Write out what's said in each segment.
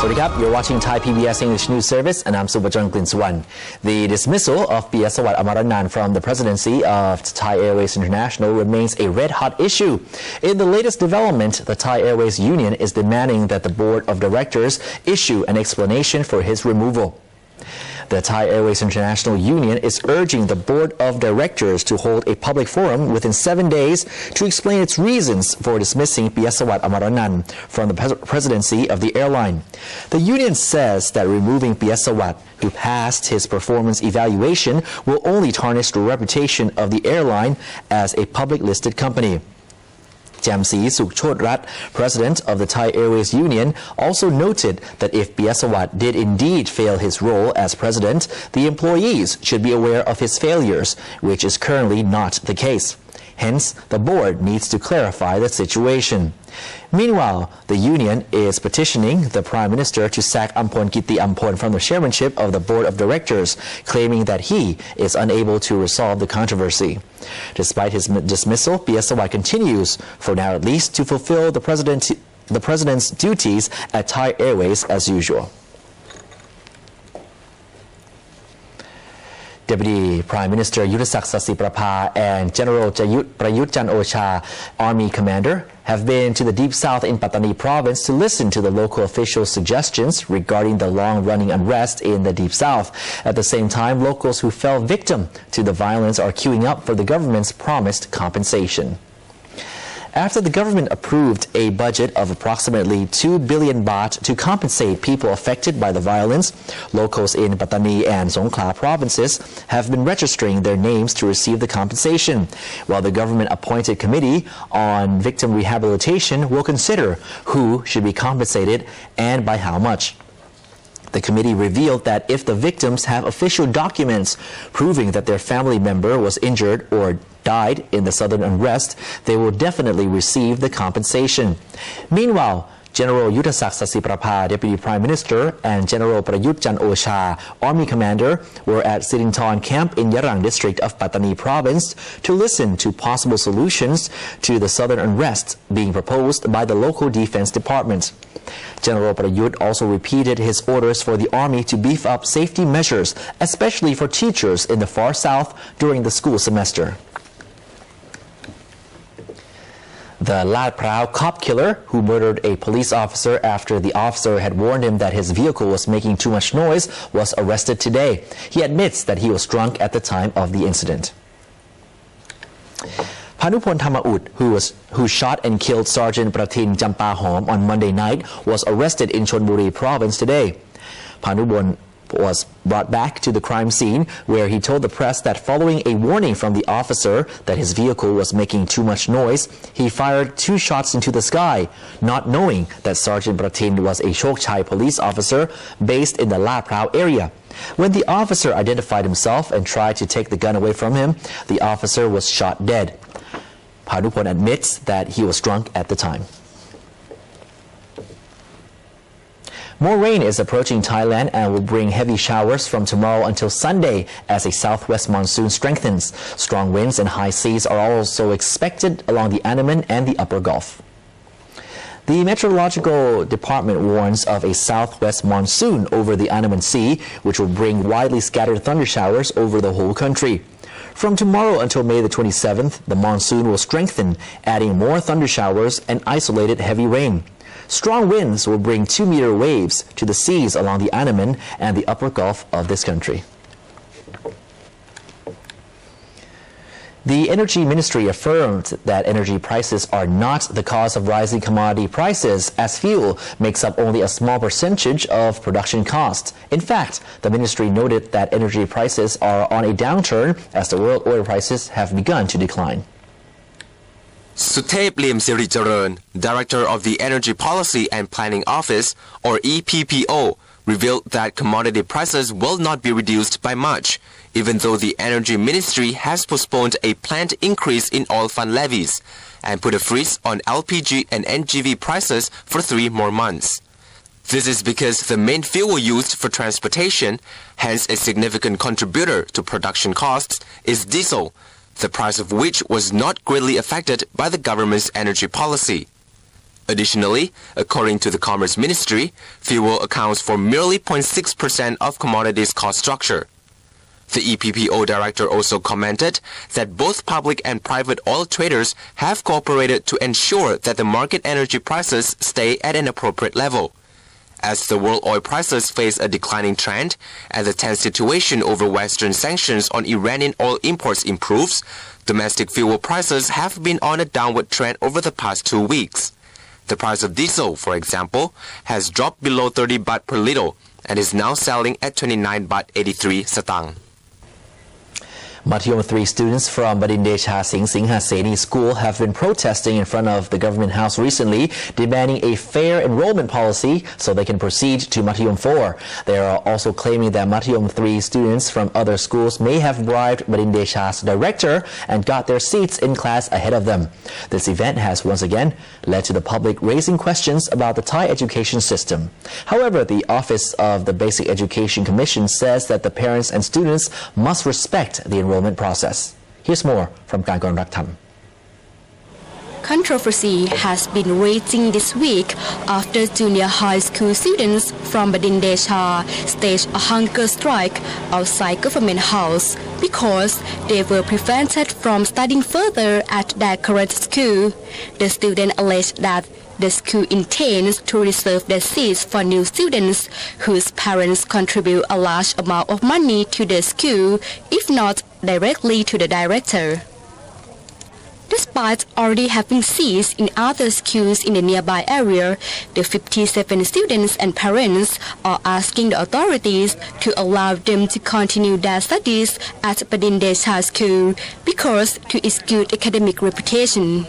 You're watching Thai PBS English News Service, and I'm Subhajan Glinsuwan. The dismissal of Piasawat Amaranan from the presidency of Thai Airways International remains a red-hot issue. In the latest development, the Thai Airways Union is demanding that the board of directors issue an explanation for his removal. The Thai Airways International Union is urging the board of directors to hold a public forum within 7 days to explain its reasons for dismissing Piasawat Amaranan from the presidency of the airline. The union says that removing Piasawat, who passed his performance evaluation, will only tarnish the reputation of the airline as a public listed company. Jamsi Sukchodrat, president of the Thai Airways Union, also noted that if Piasawat did indeed fail his role as president, the employees should be aware of his failures, which is currently not the case. Hence, the board needs to clarify the situation. Meanwhile, the union is petitioning the Prime Minister to sack Ampon Kitti Ampon from the chairmanship of the Board of Directors, claiming that he is unable to resolve the controversy. Despite his dismissal, Piasawat continues, for now at least, to fulfill the President's duties at Thai Airways as usual. Deputy Prime Minister Yuttasak Sasiprapha and General Prayut Chan-o-cha, Army Commander, have been to the Deep South in Pattani Province to listen to the local officials' suggestions regarding the long-running unrest in the Deep South. At the same time, locals who fell victim to the violence are queuing up for the government's promised compensation. After the government approved a budget of approximately 2 billion baht to compensate people affected by the violence, locals in Pattani and Songkhla provinces have been registering their names to receive the compensation, while the government-appointed committee on victim rehabilitation will consider who should be compensated and by how much. The committee revealed that if the victims have official documents proving that their family member was injured or died in the southern unrest, they will definitely receive the compensation. Meanwhile, General Yuttasak Sasiprapha, Deputy Prime Minister, and General Prayut Chan-o-cha, Army Commander, were at Sirinthorn Camp in Yarang District of Pattani Province to listen to possible solutions to the southern unrest being proposed by the local defense department. General Prayut also repeated his orders for the army to beef up safety measures, especially for teachers in the far south during the school semester. The Lat Prao cop killer who murdered a police officer after the officer had warned him that his vehicle was making too much noise was arrested today. He admits that he was drunk at the time of the incident. Panupon Thamaut, who shot and killed Sergeant Pratin Jampahom on Monday night, was arrested in Chonburi province today. Panupon was brought back to the crime scene, where he told the press that following a warning from the officer that his vehicle was making too much noise, he fired 2 shots into the sky, not knowing that Sergeant Pratin was a Chok Chai police officer based in the La Prao area. When the officer identified himself and tried to take the gun away from him, the officer was shot dead. Panupon admits that he was drunk at the time. More rain is approaching Thailand and will bring heavy showers from tomorrow until Sunday as a southwest monsoon strengthens. Strong winds and high seas are also expected along the Andaman and the Upper Gulf. The Meteorological Department warns of a southwest monsoon over the Andaman Sea, which will bring widely scattered thunder showers over the whole country. From tomorrow until May the 27th, the monsoon will strengthen, adding more thunder showers and isolated heavy rain. Strong winds will bring 2-meter waves to the seas along the Andaman and the upper Gulf of this country. The Energy Ministry affirmed that energy prices are not the cause of rising commodity prices, as fuel makes up only a small percentage of production costs. In fact, the ministry noted that energy prices are on a downturn as the world oil prices have begun to decline. Suthep Lim Siricharan, Director of the Energy Policy and Planning Office, or EPPO, revealed that commodity prices will not be reduced by much, even though the Energy Ministry has postponed a planned increase in oil fund levies and put a freeze on LPG and NGV prices for 3 more months. This is because the main fuel used for transportation, hence a significant contributor to production costs, is diesel, the price of which was not greatly affected by the government's energy policy. Additionally, according to the Commerce Ministry, fuel accounts for merely 0.6% of commodities cost structure. The EPPO director also commented that both public and private oil traders have cooperated to ensure that the market energy prices stay at an appropriate level. As the world oil prices face a declining trend and the tense situation over Western sanctions on Iranian oil imports improves, domestic fuel prices have been on a downward trend over the past 2 weeks. The price of diesel, for example, has dropped below 30 baht per litre and is now selling at 29 baht 83 satang. Mathayom 3 students from Badindecha Singh Singhaseni School have been protesting in front of the government house recently, demanding a fair enrollment policy so they can proceed to Mathayom 4. They are also claiming that Mathayom 3 students from other schools may have bribed Badindecha's director and got their seats in class ahead of them. This event has once again led to the public raising questions about the Thai education system. However, the Office of the Basic Education Commission says that the parents and students must respect the enrollment process. Here's more from Karn Raktham. Controversy has been raging this week after junior high school students from Badindecha staged a hunger strike outside Government House because they were prevented from studying further at their current school. The students alleged that the school intends to reserve their seats for new students whose parents contribute a large amount of money to the school, if not directly to the director. Despite already having seats in other schools in the nearby area, the 57 students and parents are asking the authorities to allow them to continue their studies at Badindecha School because to its good academic reputation.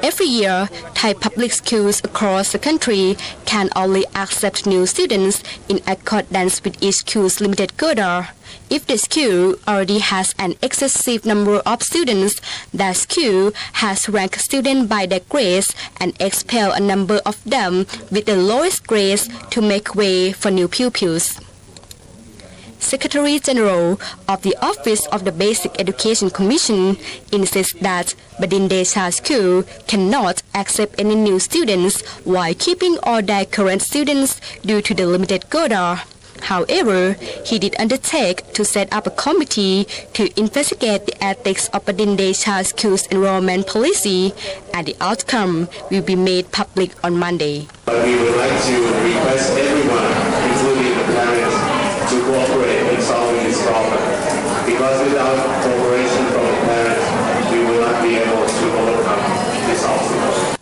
Every year, Thai public schools across the country can only accept new students in accordance with each school's limited quota. If the school already has an excessive number of students, that school has ranked students by their grades and expel a number of them with the lowest grades to make way for new pupils. Secretary General of the Office of the Basic Education Commission insists that Badindecha School cannot accept any new students while keeping all their current students due to the limited quota. However, he did undertake to set up a committee to investigate the ethics of Badindecha School's enrollment policy, and the outcome will be made public on Monday. But we would like to request everyone, including the parents, to cooperate in solving this problem. Because without cooperation from the parents, we will not be able to overcome this obstacle.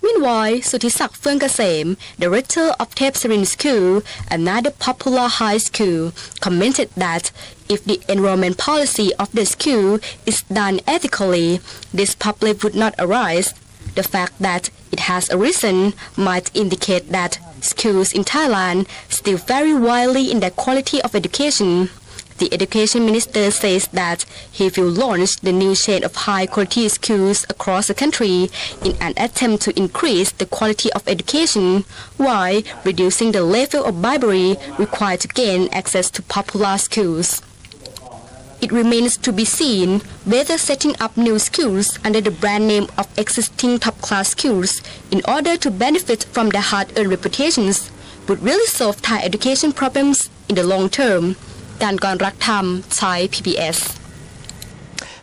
Meanwhile, Sutisak Phongkasem, director of Thepsarin School, another popular high school, commented that if the enrollment policy of the school is done ethically, this problem would not arise. The fact that it has arisen might indicate that schools in Thailand still vary widely in their quality of education. The Education Minister says that he will launch the new chain of high-quality schools across the country in an attempt to increase the quality of education while reducing the level of bribery required to gain access to popular schools. It remains to be seen whether setting up new schools under the brand name of existing top-class schools in order to benefit from their hard-earned reputations would really solve Thai education problems in the long term. Karn Raktham, ThaiPBS.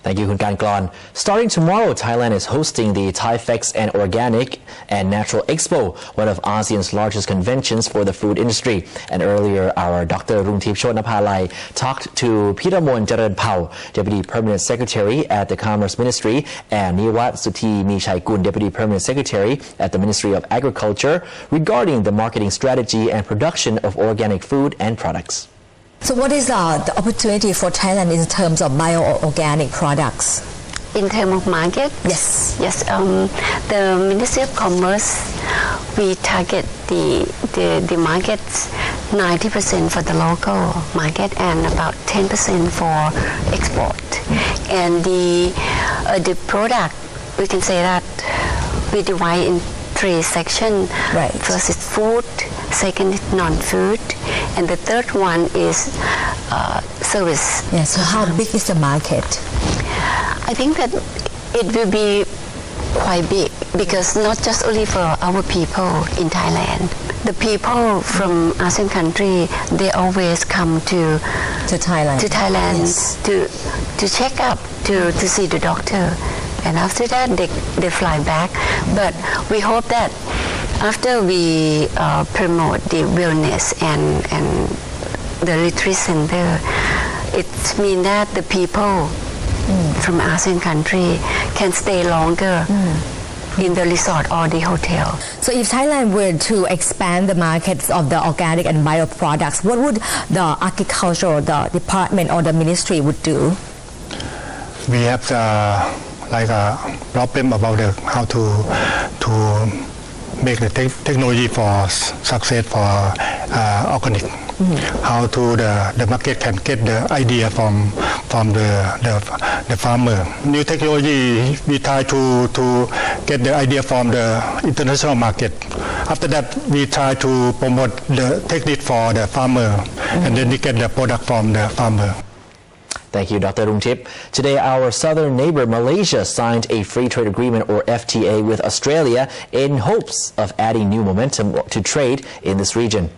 Thank you, Kun Karn. Starting tomorrow, Thailand is hosting the ThaiFex and Organic and Natural Expo, one of ASEAN's largest conventions for the food industry. And earlier, our Dr. Rungtip Chotnapalai talked to Piramon Jaran Pao, Deputy Permanent Secretary at the Commerce Ministry, and Niwat Suthi Michaikun, Deputy Permanent Secretary at the Ministry of Agriculture, regarding the marketing strategy and production of organic food and products. So what is the opportunity for Thailand in terms of bio-organic products? In terms of market? Yes. Yes. The Ministry of Commerce, we target the markets 90% for the local market and about 10% for export. And the product, we can say that we divide in 3 sections. Right. First is food, second is non-food, and the third one is service. Yes. So how big is the market? I think that it will be quite big because not just only for our people in Thailand. The people from ASEAN country, they always come to Thailand. Yes. to check up, to see the doctor. And after that, they fly back. But we hope that after we promote the wellness and the retreat center, it means that the people from ASEAN country can stay longer in the resort or the hotel. So if Thailand were to expand the markets of the organic and bio products, what would the agriculture or the department or the ministry would do? We have a problem about how to make the technology for success for organic. How to the market can get the idea from the farmer. New technology, we try to get the idea from the international market. After that, we try to promote the technique for the farmer, and then we get the product from the farmer. Thank you, Dr. Rungtip. Today, our southern neighbor Malaysia signed a free trade agreement or FTA with Australia in hopes of adding new momentum to trade in this region.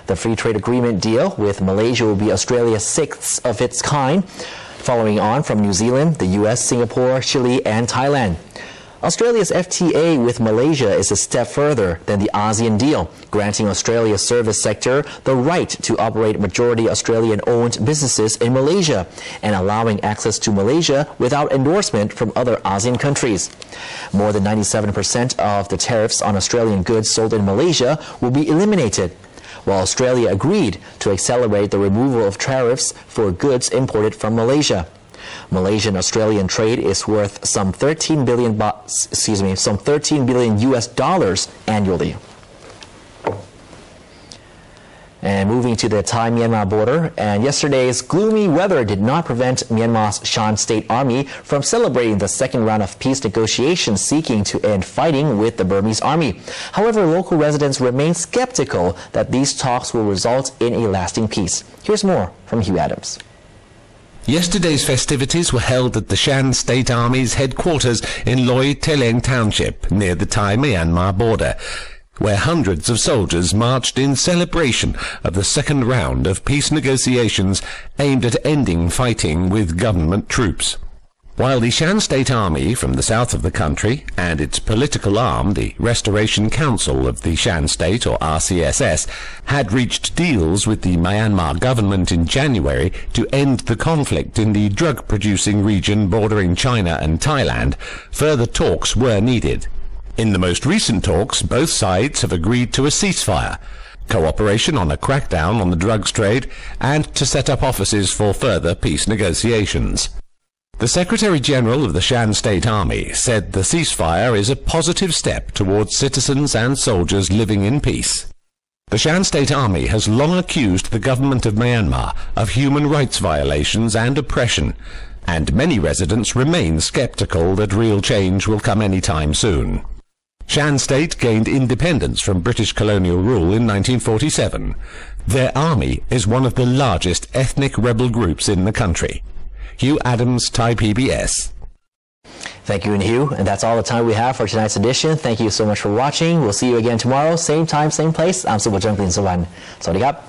The free trade agreement deal with Malaysia will be Australia's sixth of its kind, following on from New Zealand, the US, Singapore, Chile, and Thailand. Australia's FTA with Malaysia is a step further than the ASEAN deal, granting Australia's service sector the right to operate majority Australian-owned businesses in Malaysia and allowing access to Malaysia without endorsement from other ASEAN countries. More than 97% of the tariffs on Australian goods sold in Malaysia will be eliminated, while Australia agreed to accelerate the removal of tariffs for goods imported from Malaysia. Malaysian-Australian trade is worth some 13 billion US dollars annually. And moving to the Thai-Myanmar border, and yesterday's gloomy weather did not prevent Myanmar's Shan State Army from celebrating the second round of peace negotiations seeking to end fighting with the Burmese army. However, local residents remain skeptical that these talks will result in a lasting peace. Here's more from Hugh Adams. Yesterday's festivities were held at the Shan State Army's headquarters in Loi Teleng Township, near the Thai-Myanmar border, where hundreds of soldiers marched in celebration of the second round of peace negotiations aimed at ending fighting with government troops. While the Shan State Army from the south of the country and its political arm, the Restoration Council of the Shan State, or RCSS, had reached deals with the Myanmar government in January to end the conflict in the drug-producing region bordering China and Thailand, further talks were needed. In the most recent talks, both sides have agreed to a ceasefire, cooperation on a crackdown on the drugs trade, and to set up offices for further peace negotiations. The Secretary-General of the Shan State Army said the ceasefire is a positive step towards citizens and soldiers living in peace. The Shan State Army has long accused the government of Myanmar of human rights violations and oppression, and many residents remain skeptical that real change will come anytime soon. Shan State gained independence from British colonial rule in 1947. Their army is one of the largest ethnic rebel groups in the country. Hugh Adams, ThaiPBS. Thank you, Hugh. And that's all the time we have for tonight's edition. Thank you so much for watching. We'll see you again tomorrow, same time, same place. I'm Subodh Jungpin Sawan. Sawadee krap.